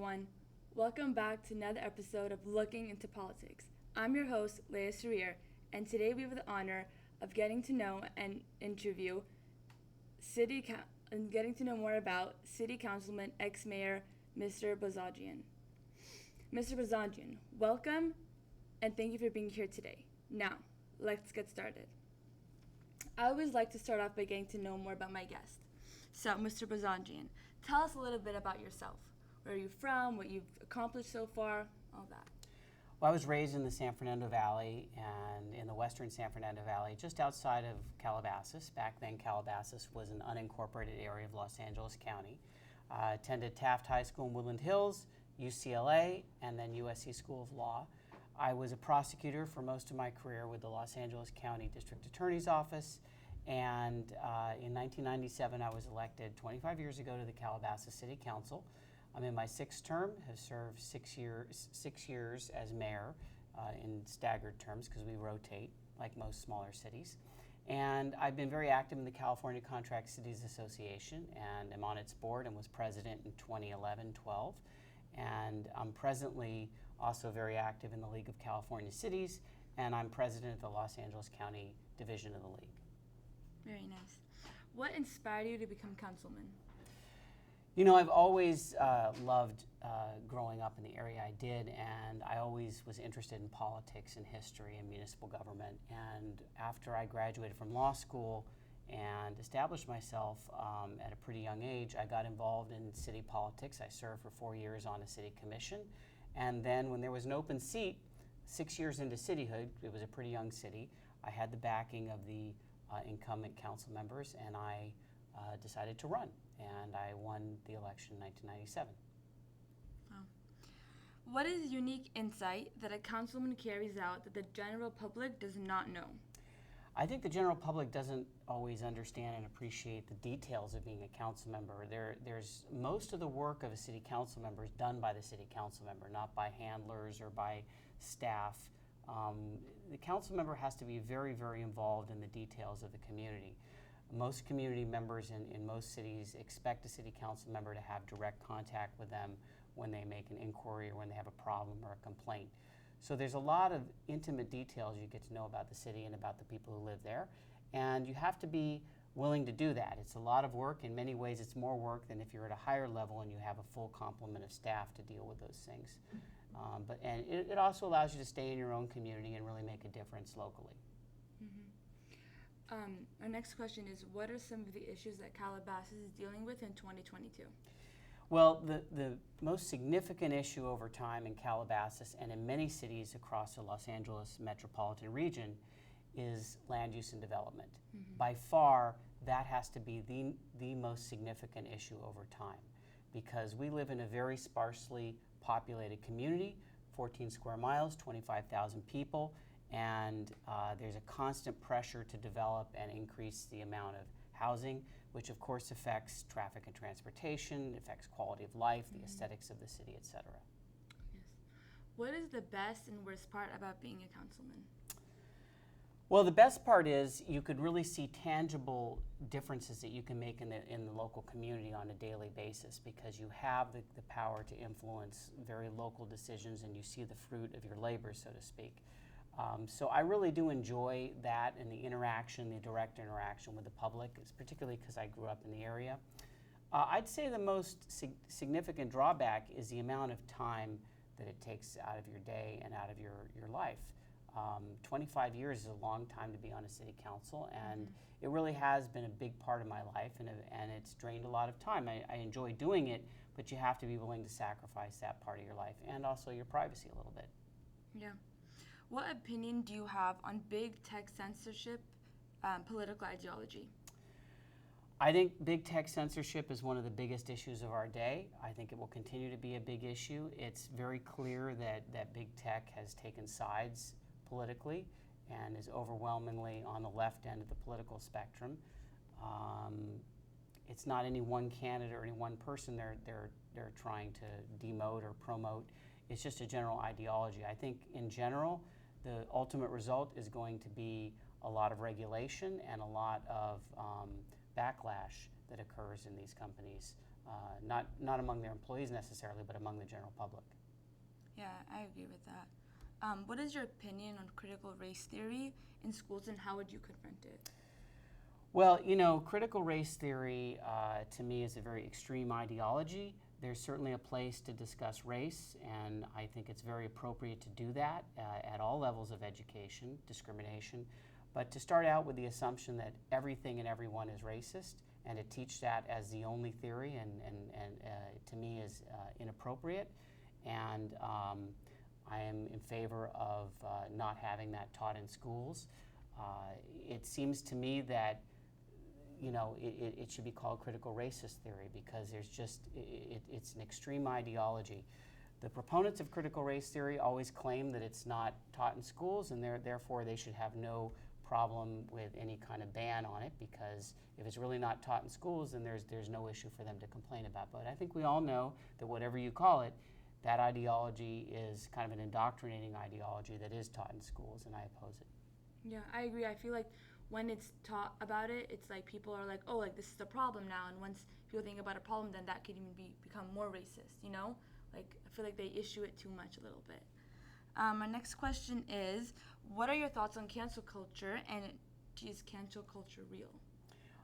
everyone. Welcome back to another episode of Looking into Politics. I'm your host, Leah Sarir, and today we have the honor of getting to know and interview and getting to know more about City Councilman ex-Mayor Mr. Bozajian. Mr. Bozajian, welcome and thank you for being here today. Now, let's get started. I always like to start off by getting to know more about my guest. So, Mr. Bozajian, tell us a little bit about yourself. Where are you from, what you've accomplished so far, all that. Well, I was raised in the San Fernando Valley and in the western San Fernando Valley, just outside of Calabasas. Back then, Calabasas was an unincorporated area of Los Angeles County. Attended Taft High School in Woodland Hills, UCLA, and then USC School of Law. I was a prosecutor for most of my career with the Los Angeles County District Attorney's Office. And in 1997, I was elected 25 years ago to the Calabasas City Council. I'm in my sixth term, have served 6 years as mayor in staggered terms because we rotate like most smaller cities. And I've been very active in the California Contract Cities Association, and I'm on its board and was president in 2011-12. And I'm presently also very active in the League of California Cities, and I'm president of the Los Angeles County Division of the League. Very nice. What inspired you to become councilman? You know, I've always loved growing up in the area I did, and I always was interested in politics and history and municipal government. And after I graduated from law school and established myself at a pretty young age, I got involved in city politics. I served for 4 years on a city commission. And then when there was an open seat, 6 years into cityhood, it was a pretty young city, I had the backing of the incumbent council members, and I decided to run. And I won the election in 1997. Wow. What is unique insight that a councilman carries out that the general public does not know? I think the general public doesn't always understand and appreciate the details of being a council member. There's most of the work of a city council member is done by the city council member, not by handlers or by staff. The council member has to be very, very involved in the details of the community. Most community members in most cities expect a city council member to have direct contact with them when they make an inquiry or when they have a problem or a complaint. So there's a lot of intimate details you get to know about the city and about the people who live there, and you have to be willing to do that. It's a lot of work. In many ways, it's more work than if you're at a higher level and you have a full complement of staff to deal with those things. And it also allows you to stay in your own community and really make a difference locally. Our next question is, what are some of the issues that Calabasas is dealing with in 2022? Well, the most significant issue over time in Calabasas and in many cities across the Los Angeles metropolitan region is land use and development. By far, that has to be the most significant issue over time, because we live in a very sparsely populated community, 14 square miles, 25,000 people, and there's a constant pressure to develop and increase the amount of housing, which of course affects traffic and transportation, affects quality of life, the aesthetics of the city, et cetera. Yes. What is the best and worst part about being a councilman? Well, the best part is you could really see tangible differences that you can make in the local community on a daily basis, because you have the power to influence very local decisions and you see the fruit of your labor, so to speak. So I really do enjoy that and the interaction, the direct interaction with the public, particularly because I grew up in the area. I'd say the most significant drawback is the amount of time that it takes out of your day and out of your life. 25 years is a long time to be on a city council, and it really has been a big part of my life, and it's drained a lot of time. I enjoy doing it, but you have to be willing to sacrifice that part of your life and also your privacy a little bit. Yeah. What opinion do you have on big tech censorship, political ideology? I think big tech censorship is one of the biggest issues of our day. I think it will continue to be a big issue. It's very clear that big tech has taken sides politically and is overwhelmingly on the left end of the political spectrum. It's not any one candidate or any one person they're trying to demote or promote. It's just a general ideology. I think in general, the ultimate result is going to be a lot of regulation and a lot of backlash that occurs in these companies not among their employees necessarily, but among the general public. Yeah, I agree with that. What is your opinion on critical race theory in schools, and how would you confront it? Well, critical race theory to me is a very extreme ideology. There's certainly a place to discuss race, and I think it's very appropriate to do that at all levels of education, discrimination. But to start out with the assumption that everything and everyone is racist, and to teach that as the only theory, and to me is inappropriate. And I am in favor of not having that taught in schools. It seems to me that it should be called critical racist theory, because it's an extreme ideology. The proponents of critical race theory always claim that it's not taught in schools, and therefore they should have no problem with any kind of ban on it, because if it's really not taught in schools, then there's no issue for them to complain about. But I think we all know that whatever you call it, that ideology is kind of an indoctrinating ideology that is taught in schools, and I oppose it. Yeah, I agree. I feel like when it's taught about it, it's like people are like, oh, like this is a problem now. And once people think about a problem, then that could even become more racist, Like, I feel like they issue it too much a little bit. My next question is, what are your thoughts on cancel culture, and is cancel culture real?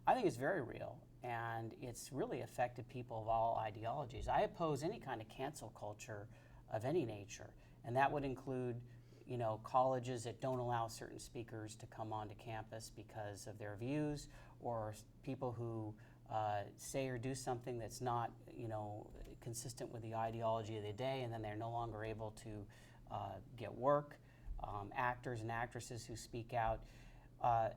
I think it's very real, and it's really affected people of all ideologies. I oppose any kind of cancel culture of any nature, and that would include colleges that don't allow certain speakers to come onto campus because of their views, or people who say or do something that's not, consistent with the ideology of the day, and then they're no longer able to get work. Actors and actresses who speak out.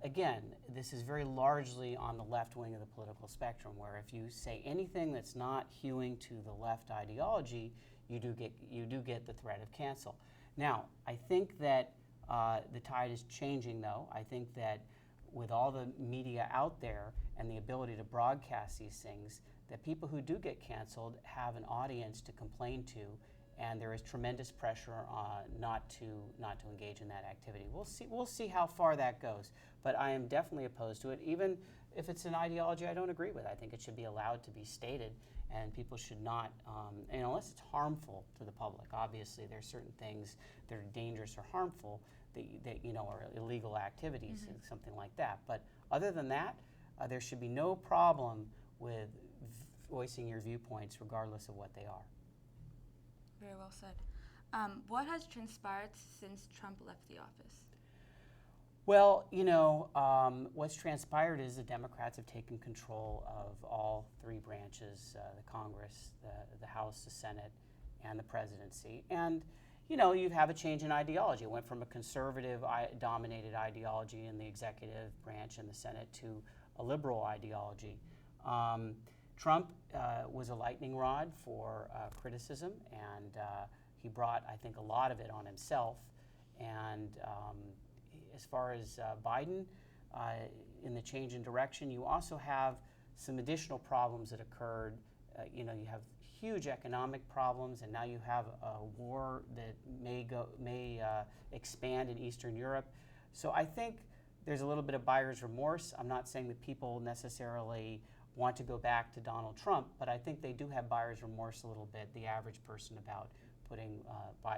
Again, this is very largely on the left wing of the political spectrum, where if you say anything that's not hewing to the left ideology, you do get the threat of cancel. Now, I think that the tide is changing, though. I think that with all the media out there and the ability to broadcast these things, that people who do get canceled have an audience to complain to, and there is tremendous pressure not to engage in that activity. We'll see how far that goes, but I am definitely opposed to it, even if it's an ideology I don't agree with. I think it should be allowed to be stated, and people should not, unless it's harmful to the public. Obviously, there's certain things that are dangerous or harmful that are illegal activities, and something like that. But other than that, there should be no problem with voicing your viewpoints, regardless of what they are. Very well said. What has transpired since Trump left the office? Well, what's transpired is the Democrats have taken control of all three branches, the Congress, the House, the Senate, and the presidency. And, you have a change in ideology. It went from a conservative-dominated ideology in the executive branch and the Senate to a liberal ideology. Trump was a lightning rod for criticism, and he brought, I think, a lot of it on himself. And as far as Biden, in the change in direction, you also have some additional problems that occurred. You have huge economic problems, and now you have a war that may expand in Eastern Europe. So I think there's a little bit of buyer's remorse. I'm not saying that people necessarily want to go back to Donald Trump, but I think they do have buyer's remorse a little bit, the average person, about putting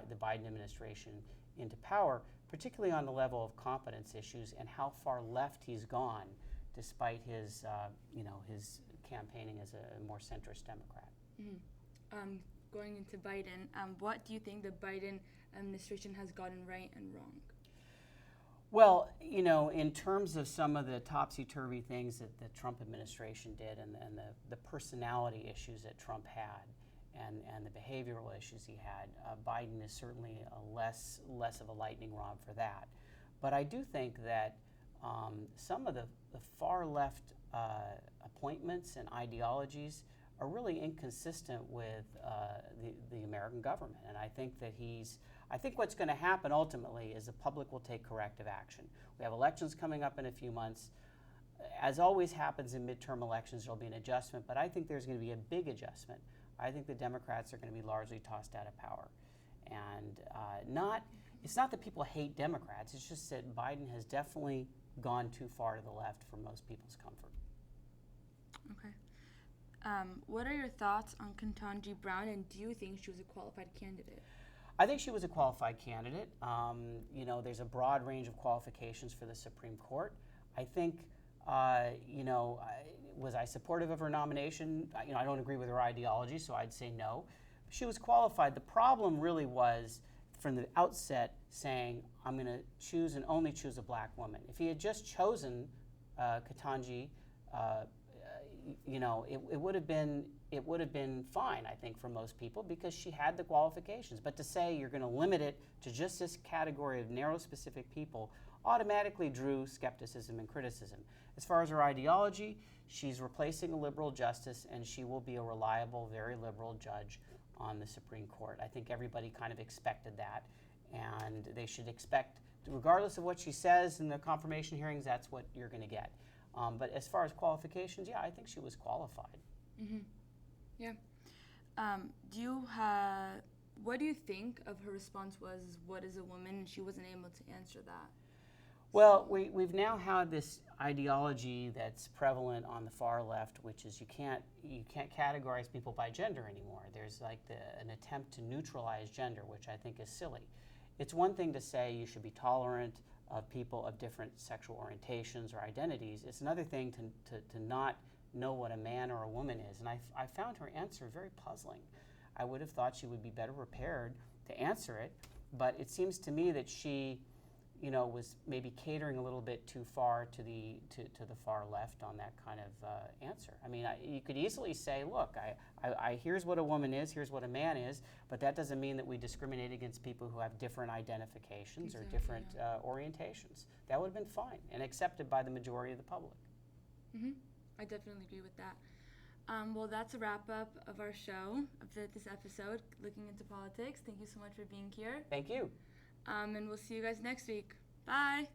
the Biden administration into power, particularly on the level of competence issues and how far left he's gone, despite his campaigning as a more centrist Democrat. Going into Biden, what do you think the Biden administration has gotten right and wrong? Well, in terms of some of the topsy-turvy things that the Trump administration did, and the personality issues that Trump had, and the behavioral issues he had, Biden is certainly less of a lightning rod for that. But I do think that some of the far left appointments and ideologies are really inconsistent with the American government. And I think that I think what's going to happen ultimately is the public will take corrective action. We have elections coming up in a few months. As always happens in midterm elections, there'll be an adjustment, but I think there's going to be a big adjustment. I think the Democrats are going to be largely tossed out of power. And it's not that people hate Democrats, it's just that Biden has definitely gone too far to the left for most people's comfort. Okay. What are your thoughts on Contanji Brown, and do you think she was a qualified candidate? I think she was a qualified candidate. There's a broad range of qualifications for the Supreme Court. I think, was I supportive of her nomination? I don't agree with her ideology, so I'd say no. She was qualified. The problem really was from the outset saying, I'm going to choose and only choose a black woman. If he had just chosen Contanji, it would have been fine, I think, for most people because she had the qualifications. But to say you're going to limit it to just this category of narrow, specific people automatically drew skepticism and criticism. As far as her ideology, she's replacing a liberal justice, and she will be a reliable, very liberal judge on the Supreme Court. I think everybody kind of expected that, and they should expect, regardless of what she says in the confirmation hearings, that's what you're going to get. But as far as qualifications, yeah, I think she was qualified. Mm-hmm. Yeah. What do you think of her response was, what is a woman? And she wasn't able to answer that. Well, we've now had this ideology that's prevalent on the far left, which is you can't categorize people by gender anymore. There's like an attempt to neutralize gender, which I think is silly. It's one thing to say you should be tolerant of people of different sexual orientations or identities. It's another thing to not know what a man or a woman is. And I found her answer very puzzling. I would have thought she would be better prepared to answer it, but it seems to me that she was maybe catering a little bit too far to the far left on that kind of answer. I mean, you could easily say, look, I here's what a woman is, here's what a man is, but that doesn't mean that we discriminate against people who have different identifications or different orientations. That would have been fine and accepted by the majority of the public. Mm-hmm. I definitely agree with that. Well, that's a wrap-up of our show, of this episode, Looking into Politics. Thank you so much for being here. Thank you. And we'll see you guys next week. Bye.